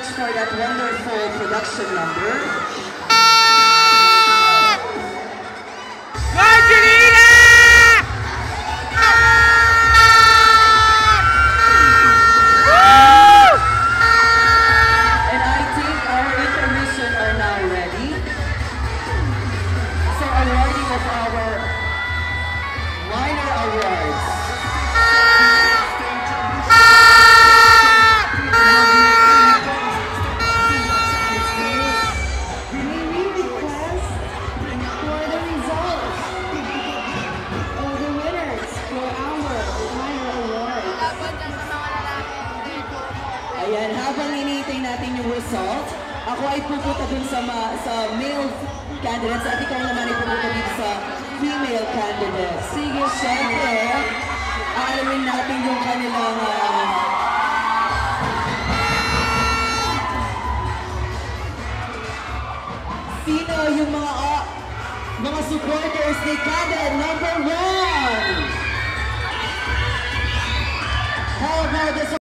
much for that wonderful production number. And I think our intermission are now ready. So awarding of our minor awards. Ayan, habang hinihintay natin yung result, ako ay pupunta dun sa male candidates at ikaw naman ay pupunta dito sa female candidates. Sige, syempre, aalamin natin yung kanilang sino yung mga supporters ni candidate number 1. How about this